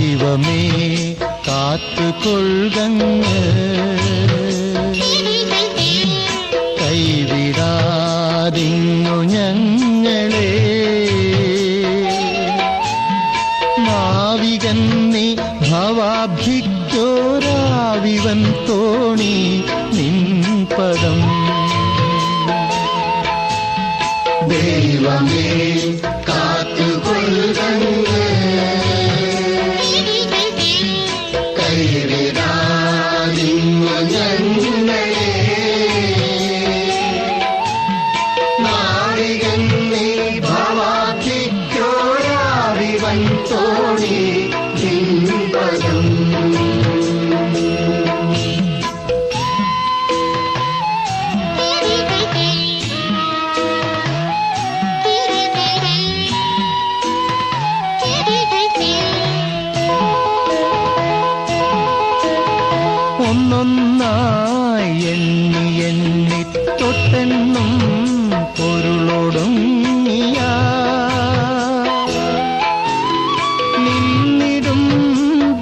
ദൈവമേ കാത്തുകൊള്ളുകങ്ങ് കൈവിടാതിങ്ങു ഞങ്ങളെ നാവികൻ നീ ഭവാബ്ധിക്കോരാവിവൻ തോണി നിൻ പദം ദൈവമേ കാത്തുകൊള്ളുകങ്ങ് കൈവിടാതിങ്ങു ഞങ്ങളെ നാവികൻ നീ ഭവാബ്ധിക്കോരാവിവൻ തോണി നിൻ പദം ഒന്നൊന്നായി എണ്ണി എണ്ണി തൊട്ടെന്നും പൊരുളൊടുങ്ങിയ നിന്നിടും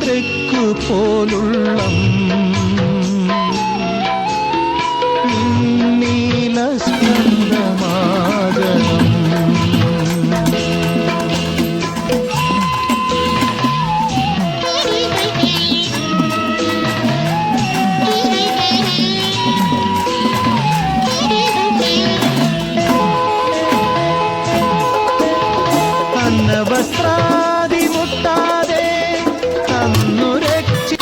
തൃക്കു പോലുള്ളം നീല സ്പന്ദമാകണം വസ്ത്രാദി മുട്ടാതെ തന്നു രക്ഷി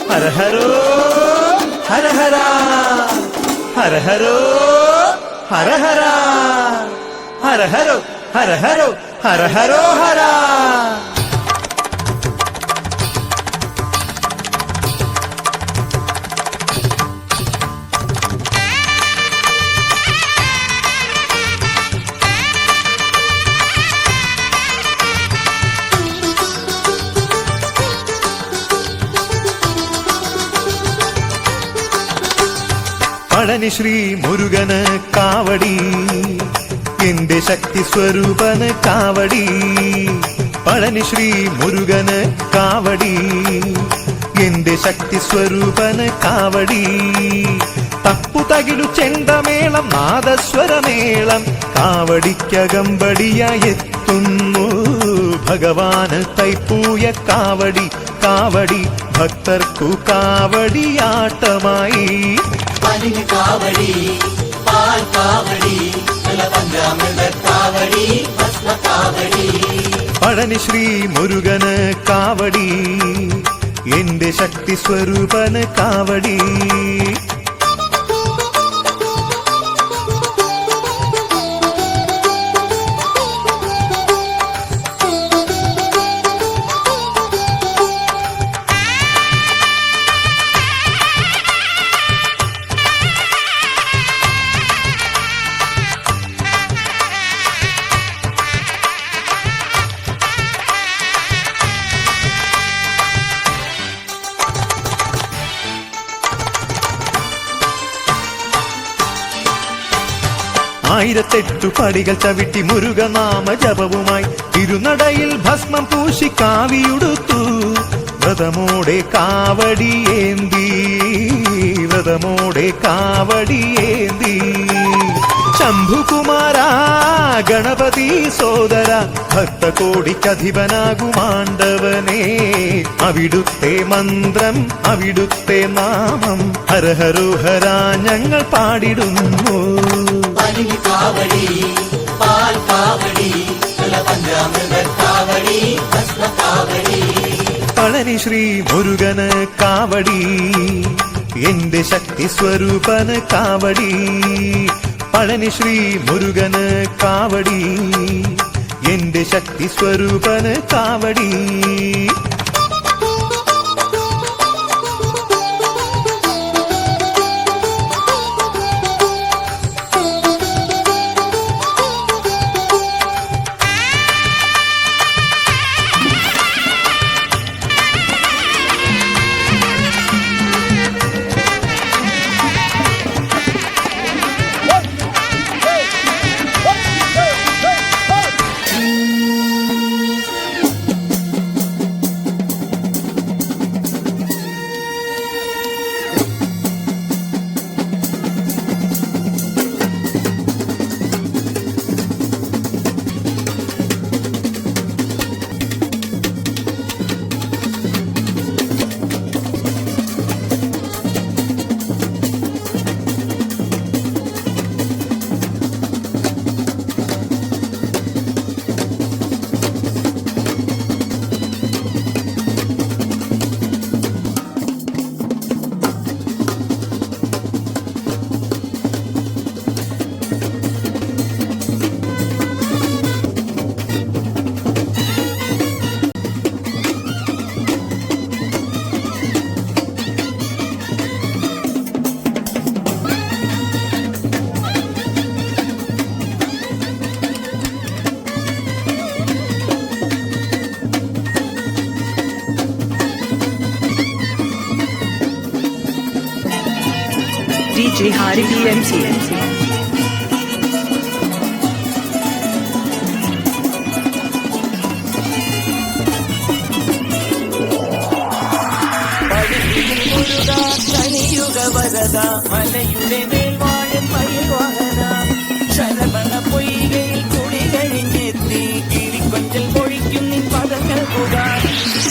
ഹര ഹരോ ഹര ഹര ഹര ഹരോ ഹര ഹര ഹര ഹരോ ഹര ഹരോ ഹര ഹരോ ഹര പഴനി ശ്രീ മുരുകന് കാവടി എന്റെ ശക്തി സ്വരൂപന് കാവടി പഴനി ശ്രീ മുരുകന് കാവടി എന്റെ ശക്തി സ്വരൂപന് കാവടി തപ്പു തകിലു ചെണ്ടമേളം നാദസ്വരമേളം കാവടിക്കകമ്പടിയായി എത്തുന്നു ഭഗവാന് തൈപ്പൂയ കാവടി കാവടി ഭക്തർക്കു കാവടിയാട്ടമായി കാവടി പാൽ കാവടി പഞ്ചാമൃത പഴനി ശ്രീ മുരുകന് കാവടി എന്റെ ശക്തി സ്വരൂപന് കാവടി. ആയിരത്തെട്ടു പടികൾ ചവിട്ടി മുരുകനാമ ജപവുമായി തിരുനടയിൽ ഭസ്മം പൂശി കാവിയുടുത്തു. വ്രതമോടെ കാവടിയേന്തി വ്രതമോടെ കാവടിയേന്തി. ശംഭുകുമാര ഗണപതി സോദര ഭക്തകോടിക്കധിപനാകുമാണ്ടവനേ, അവിടുത്തെ മന്ത്രം അവിടുത്തെ നാമം ഹരഹരോഹര ഞങ്ങൾ പാടിടുന്നു. പഴനി ശ്രീ മുരുകന് കാവടി എന്റെ ശക്തി സ്വരൂപന് കാവടി. പഴനി ശ്രീ മുരുകന് കാവടി എന്റെ ശക്തി സ്വരൂപന് കാവടി. DJ Hari BMC. വരദ മലയുടെ മേൽവാഴൻ മയിൽവാഹന ശരവണ പൊയ്കയിൽ കുളി കഴിഞ്ഞെത്തി കിളിക്കൊഞ്ചൽ പൊഴിക്കും നിൻ പദങ്ങൾ പുകാൻ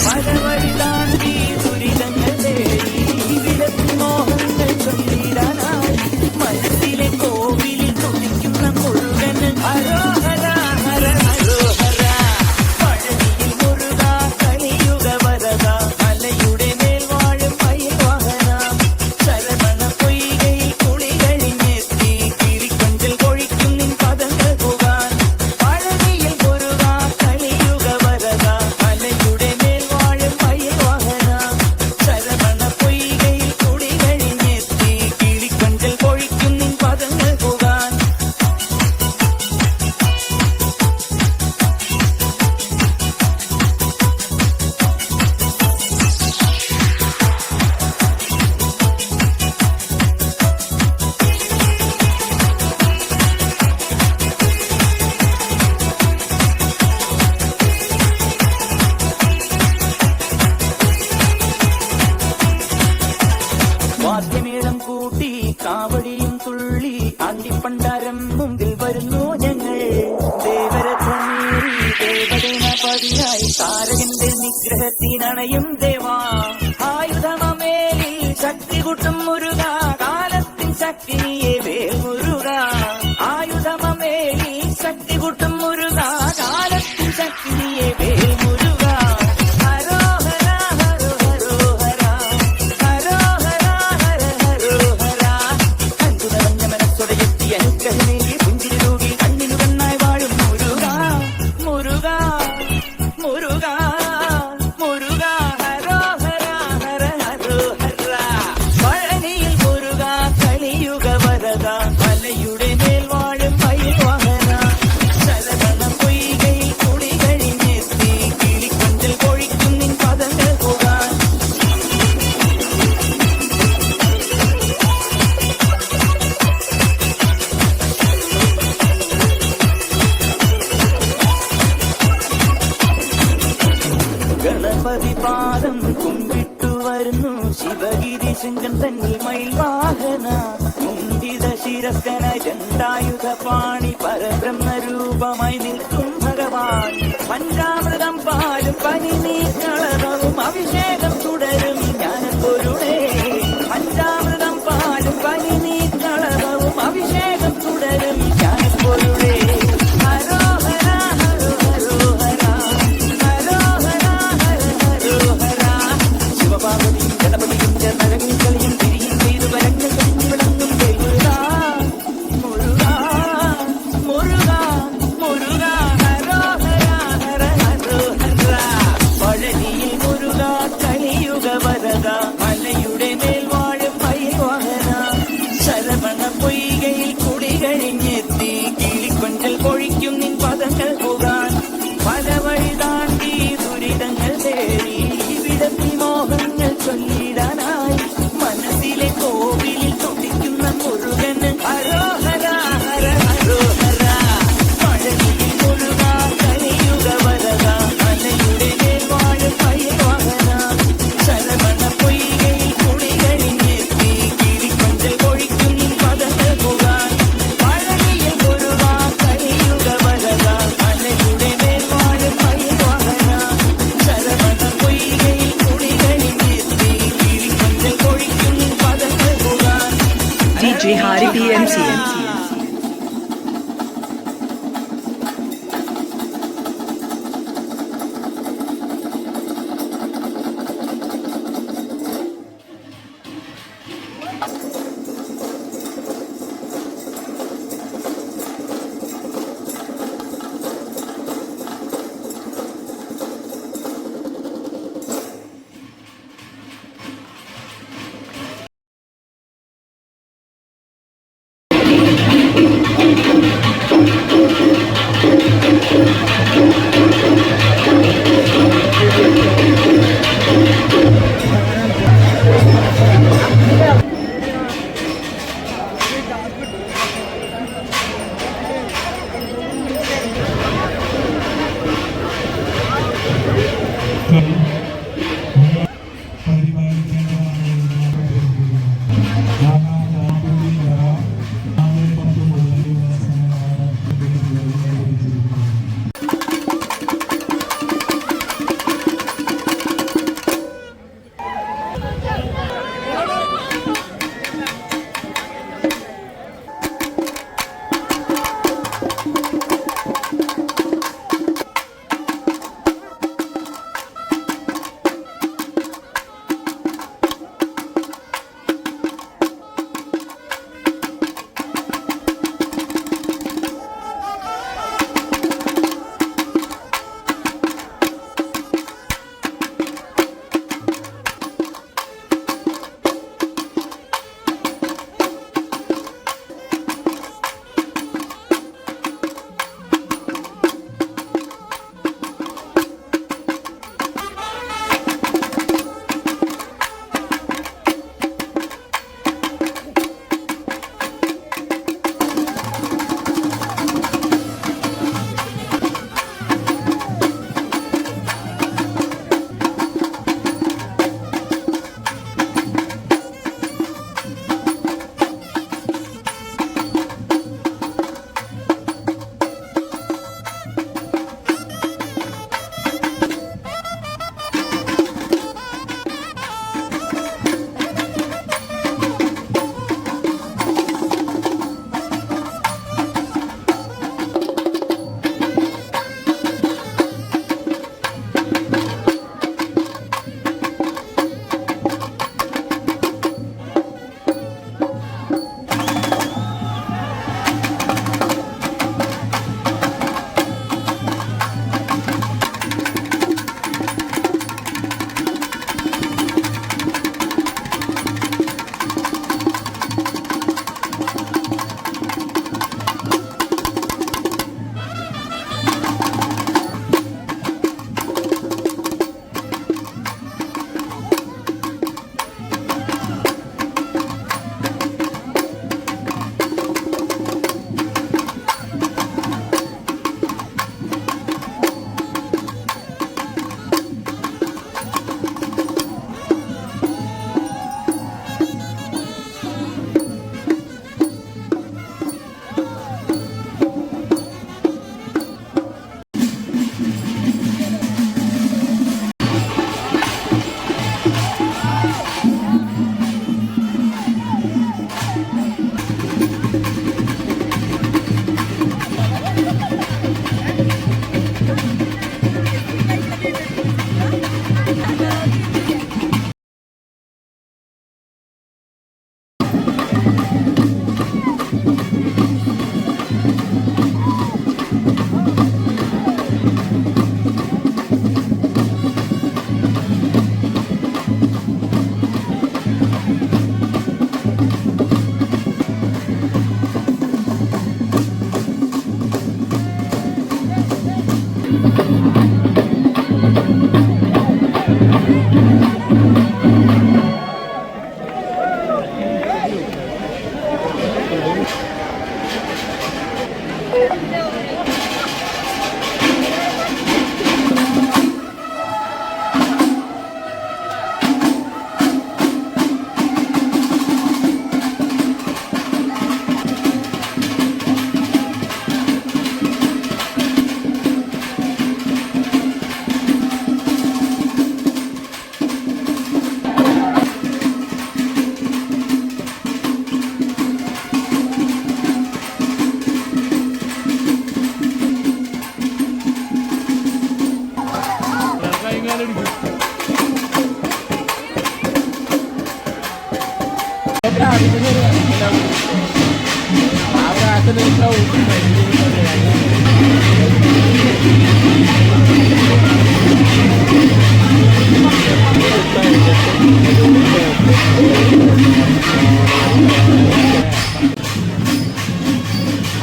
മലവഴി താണ്ടി ദുരിതങ്ങൾ തേടി വിടത്തി മോഹങ്ങൾ ചൊല്ലിടാനായി മനസ്സിലെ കോവിലിൽ തുടിക്കുന്ന മുഴുവൻ ഹരോഹര ഹര ഹരോഹര. പഴനിയിൽ മുരുക കലിയുഗ വരദ മലയുടെ മേൽവാഴും മയിൽവാഹന ശരവണ പൊയ്കയിൽ കുളി കഴിഞ്ഞെത്തി കിളിക്കൊഞ്ചൽ പൊഴിക്കും നിൻ പദങ്ങൾ പുകാൻ പഴനിയിൽ മുരുക കലിയുഗ വരദ മലയുടെ മേൽവാഴും മയിൽവാഹന ശരവണ പൊയ്കയിൽ കുളി കഴിഞ്ഞെത്തി കിളിക്കൊഞ്ചൽ പൊഴിക്കും നിൻ പദങ്ങൾ പുകാൻ. വാദ്യമേളം കൂട്ടി കാവടിയും തുള്ളി ആണ്ടിപ്പണ്ടാരം മുമ്പിൽ വരുന്നു ഞങ്ങൾ ദേവരഥമേറി ദേവദേനപതിയായി താരകന്റെ നിഗ്രഹത്തിനണയും ദേവാ ആയുധമേലിൽ ശക്തി കൂട്ടും മുരുക കാലത്തിൻ ശക്തിയെ വേൽ മുരുക ആയുധമേലിൽ ശക്തി കൂട്ടും മുരുക കാലത്തിൻ ശക്തിയെ വേൽ മുരുക ഹരോഹര ഹരോഹര ഹരോഹര ഹരോഹര കണ്ടു നിറഞ്ഞ മനസ്സോടെ എത്തി അനുഗ്രഹമേകി പുഞ്ചിരി രൂപി കണ്ണിനു കണ്ണായി വാഴും മുരുക മുരുക മുരുക മുരുക ഹരോഹര ഹര ഹരോഹര പഴനിയിൽ മുരുക കലിയുഗ വരദ മലയുടെ മേൽ വാഴും മയിൽ വാഹന ശരവണം പൊയ്കയിൽ കുളി കഴിഞ്ഞെത്തി കിളിക്കൊഞ്ചൽ കൊഴിക്കും നിൻ പദങ്ങൾ പോകാൻ ഗണപതി പാദം കുമ്പിട്ടു വരുന്നു ശിവഗിരി ശൃംഗൻ തന്നിൽ മയിൽ വാഹന മുണ്ടിത ശിരസ്കന ചണ്ടായുധ പാണി പരബ്രഹ്മരൂപമായി നിൽക്കും ഭഗവാൻ പഞ്ചാമൃതം പാലും പനിനീർ കളറവും അഭിഷേകം തുടരും ജ്ഞാനപ്പൊരുളേ പഞ്ചാമൃതം പാലും പനിനീർ കളറവും അഭിഷേകം തുടരും ജ്ഞാനപ്പൊരുളേ ഹരോഹര ഹരോഹര ഹരോഹര ഹരോഹര ശിവപാർവതിയും ഗണപതിയും ചേർന്നഴകിൽ കളിയും തിരിയും ചെയ്തു വരങ്ങൾ കഴിഞ്ഞു വിളങ്ങും മുരുക മുരുക മുരുക മുരുക ഹരോഹര ഹര ഹരോഹര പഴനിയിൽ മുരുക കളി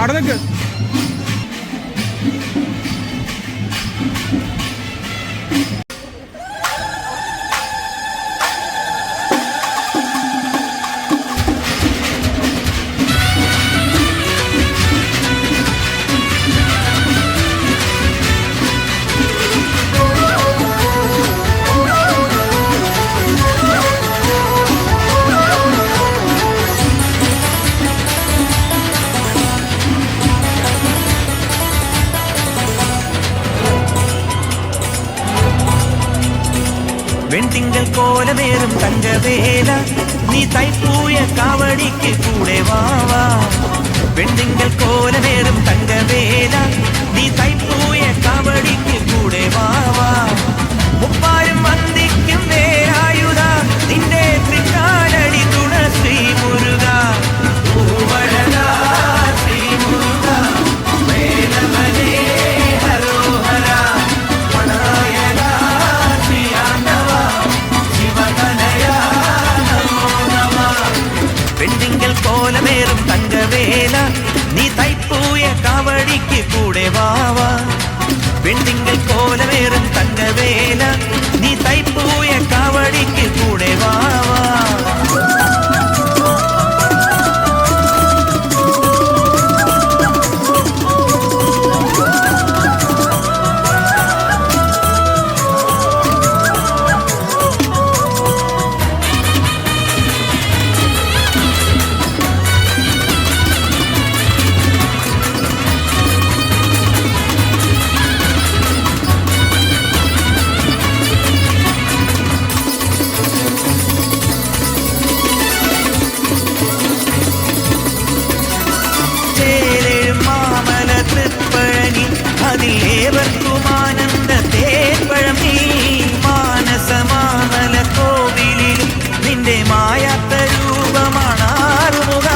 അവിടെ നിൽക്ക്. വെൺതിങ്കൾ കോലമേറും തങ്കവേല നീ തൈപ്പൂയ കാവടിക്ക് കൂടെ വാവാ. വെൺതിങ്കൾ കോലമേറും തങ്കവേല നീ തൈപ്പൂയ കാവടിക്ക് കൂടെ വാവാ. മുപ്പാരും വന്ദിക്കും വേലായുധ നിന്റെ തൃക്കാലടി തുണ ശ്രീ മുരുക. പൂവഴക ശ്രീ മുരുക വേലവനേ ഹരോഹര വണായക ശ്രീ ആണ്ടവ ശിവകനയ നമോ നമ. വെൺതിങ്കൾ കോലമേറും തങ്കവേല നീ തൈപ്പൂയ കാവടിക്ക് കൂടെ വാവാ. വെൺതിങ്കൾ കോലമേറും തങ്കവേല നീ തൈപ്പൂയ കാവടിക്ക് കൂടെ വാവാ. അതിലേവർക്കും ആനന്ദ തേൻപഴം നീ. മാനസമാമല കോവിലിൽ നിന്റെ മായാത്ത രൂപമാണാറുമുക.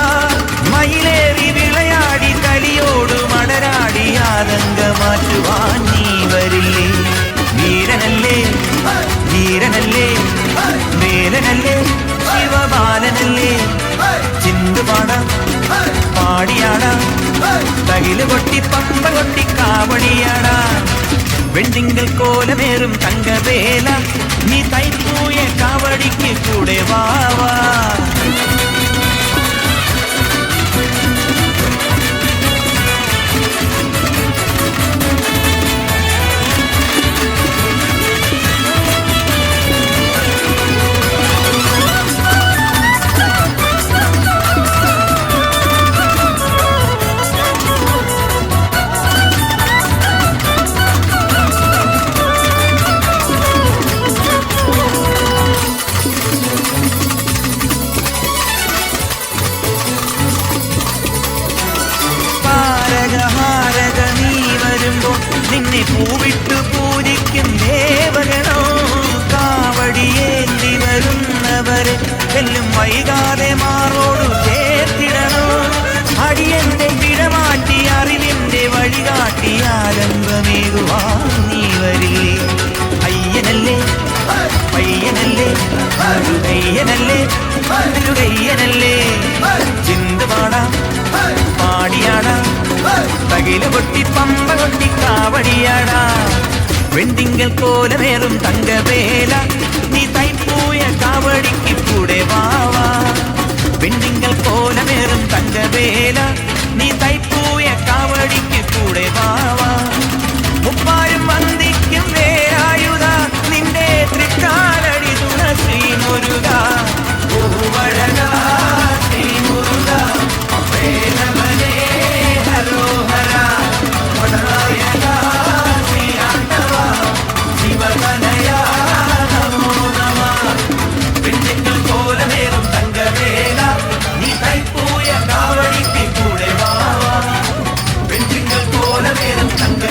മയിലേറി വിളയാടി കലിയോട് മടരാടി ആതങ്ക മാറ്റുവാൻ നീ വരില്ലേ. വീരനല്ലേ ധീരനല്ലേ വേലനല്ലേ ശിവബാലനല്ലേ. ചിന്തുപാടാം പാടിയാടാം തകില് കൊട്ടി പമ്പ കൊട്ടി കാവടിയാടാ. വെൺതിങ്കൾ കോലമേറും തങ്കവേല നീ തൈപ്പൂയ കാവടിക്ക് കൂടെ വാവാ. നിന്നെ പൂവിട്ടു പൂജിക്കും ദേവഗണോ. കാവടിയേന്തി വരുന്നവരെ എല്ലും വൈകാതെ മാറോടു ചേർത്തിടണോ. അടിയന്റെ പിഴമാറ്റി അറിവിന്റെ വഴികാട്ടി ആലംബമേകുവാൻ നീ വരില്ലേ. അയ്യനല്ലേ പയ്യനല്ലേ അരുകയ്യനല്ലേ തിരുകയ്യനല്ലേ. ചിന്തുപാടാം പാടിയാടാം തകില് കൊട്ടി പമ്പ കൊട്ടി കാവടിയാടാ. വെൺതിങ്കൾ കോലമേറും തങ്കവേല നീ തൈപ്പൂയ കാവടിക്ക് കൂടെ വാവാ. വെൺതിങ്കൾ കോലമേറും തങ്കവേല നീ തൈപ്പൂയ കാവടിക്ക് കൂടെ വാവാ. മുപ്പാരും വന്ദിക്കും വേലായുധ നിന്റെ തൃക്കാലടി തുണ ശ്രീ മുരുക. പൂവഴക ശ്രീ മുരുക വേലവനേ ഹരോഹര വണായക ശ്രീ ആണ്ടവ ശിവകനയ നമോ നമ. വെൺതിങ്കൾ കോലമേറും തങ്കവേല നീ തൈപ്പൂയ കാവടിക്ക് കൂടെ വാവാ. വെൺതിങ്കൾ കോലമേറും തങ്ക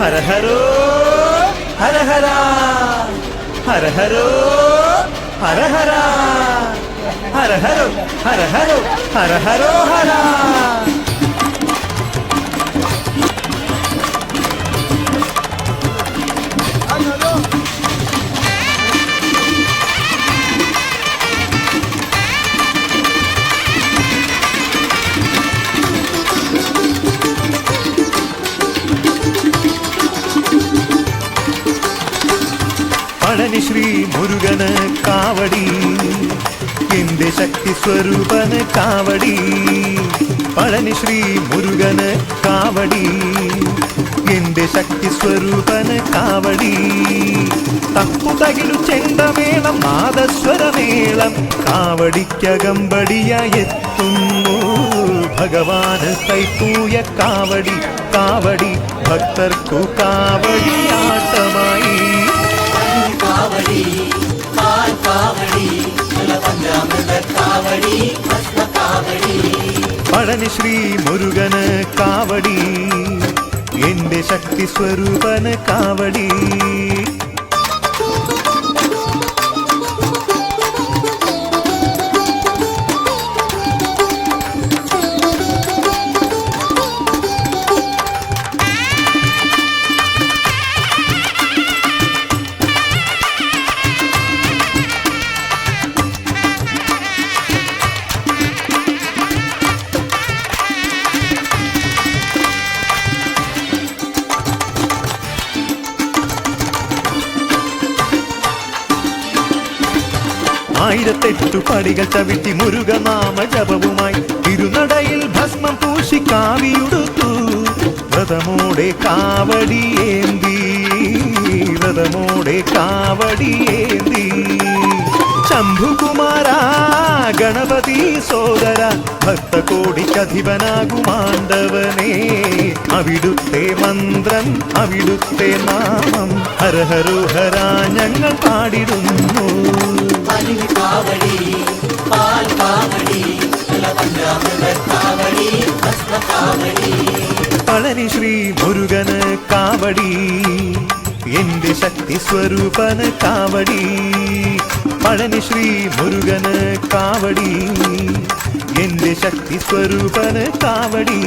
ഹര ഹരോ ഹര ഹര ഹര ഹരോ ഹര ഹര ഹര ഹരോ ഹര ഹരോ ഹര ഹരോ ഹര. പഴനി ശ്രീ മുരുകന് കാവടി എന്റെ ശക്തി സ്വരൂപന് കാവടി. പഴനി ശ്രീ മുരുകന് കാവടി എന്റെ ശക്തി സ്വരൂപന് കാവടി. തപ്പുതകിലു ചെണ്ടമേളം നാദസ്വരമേളം കാവടിക്കകമ്പടിയായി എത്തുന്നു ഭഗവാന് കൈപ്പൂയ കാവടി. കാവടി ഭക്തർക്കു കാവടിയാട്ടമായി. കാവടി പാൽ കാവടി പഞ്ചാമൃത കാവടി ഭസ്മ കാവടി. പഴനി ശ്രീ മുരുകന് കാവടി എന്റെ ശക്തി സ്വരൂപന് കാവടി. ആയിരത്തെട്ടു പടികൾ ചവിട്ടി മുരുകനാമ ജപവുമായി തിരുനടയിൽ ഭസ്മം പൂശി കാവിയുടുത്തു. വ്രതമോടെ കാവടിയേന്തി വ്രതമോടെ കാവടിയേന്തി. ശംഭുകുമാര ഗണപതി സോദര ഭക്തകോടിക്കധിപനാകുമാണ്ടവനേ. അവിടുത്തെ മന്ത്രം അവിടുത്തെ നാമം ഹര ഹരോ ഹര ഞങ്ങൾ പാടിടുന്നു. കാവടി പാൽ കാവടി പഞ്ചാമൃത കാവടി ഭസ്മ കാവടി. പഴനി ശ്രീ മുരുകന് കാവടി എന്റെ ശക്തി സ്വരൂപന് കാവടി. പഴനി ശ്രീ മുരുകന് കാവടി എന്റെ ശക്തി സ്വരൂപന് കാവടി.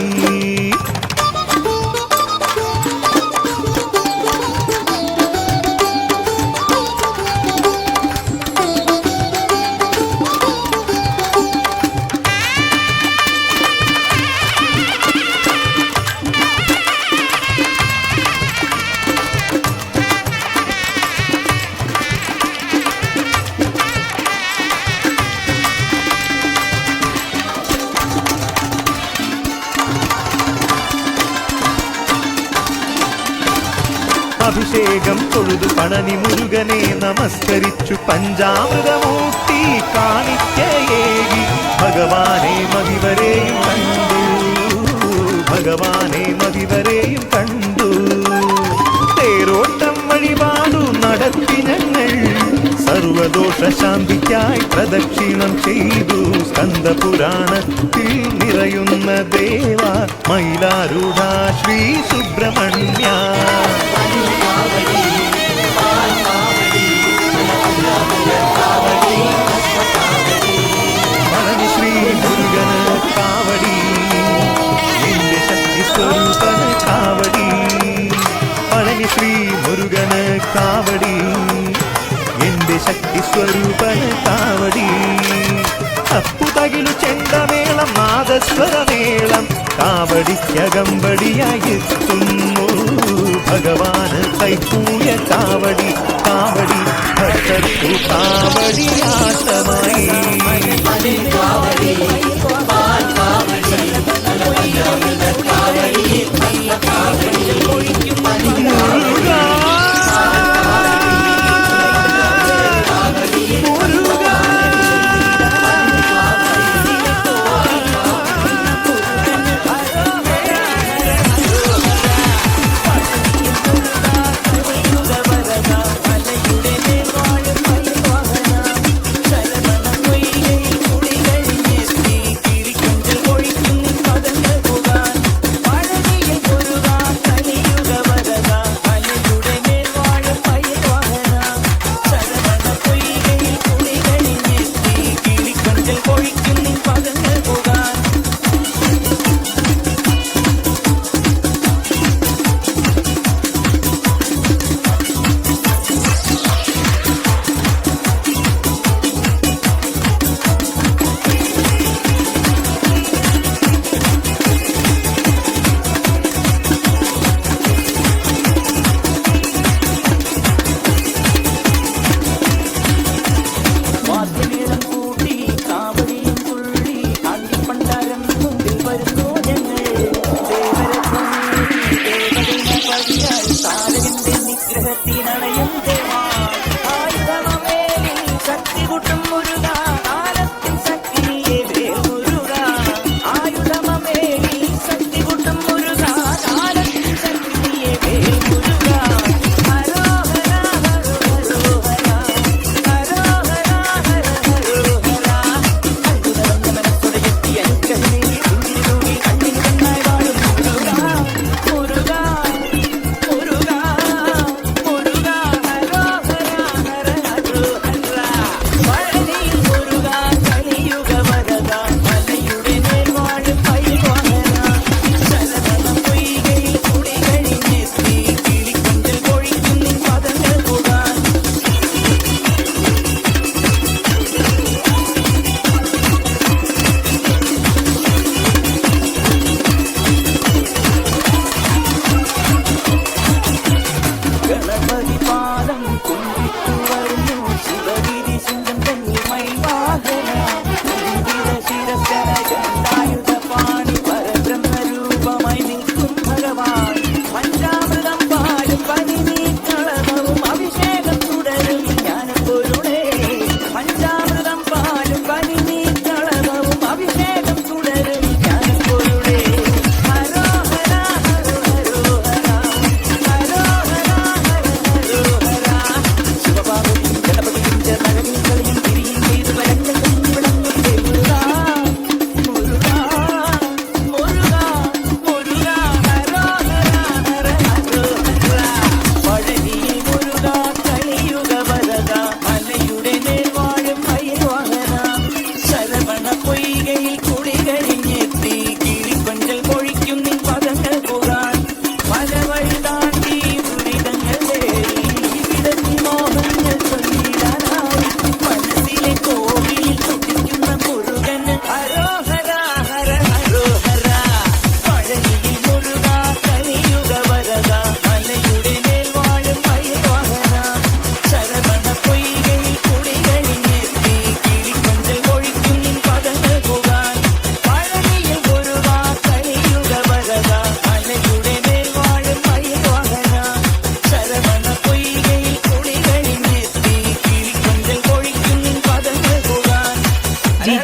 അഭിഷേകം തൊഴുതു പഴനി മുരുകനെ നമസ്കരിച്ചു പഞ്ചാമൃതമൂർത്തി കാണിക്കയേകി. ഭഗവാനെ മതിവരെയും കണ്ടു ഭഗവാനെ മതിവരെയും കണ്ടു. തേരോട്ടം വഴിപാടു നടത്തി ഞങ്ങൾ സർവദോഷ ശാന്തിക്കായി പ്രദക്ഷിണം ചെയ്തു. സ്കന്ദപുരാണത്തിൽ നിറയുന്ന ദേവ മയിലാരൂഢ ശ്രീ സുബ്രഹ്മണ്യ. പഴനി ശ്രീ മുരുകന് കാവടി എന്റെ ശക്തി സ്വരൂപന് കാവടി. പഴനി ശ്രീ മുരുകന് കാവടി എന്റെ ശക്തി സ്വരൂപന് കാവടി. തപ്പുതകിലു ചെണ്ടമേളം നാദസ്വരമേളം കാവടിക്കകമ്പടിയായി എത്തുന്നു ഭഗവാന് കൈപ്പൂയ കാവടി. കാവടി ഭക്തർക്കു കാവടിയാട്ടമായി. കാവടി പാൽ കാവടി പഞ്ചാമൃത കാവടി ഭസ്മ കാവടി.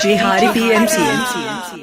DJ Hari BMC.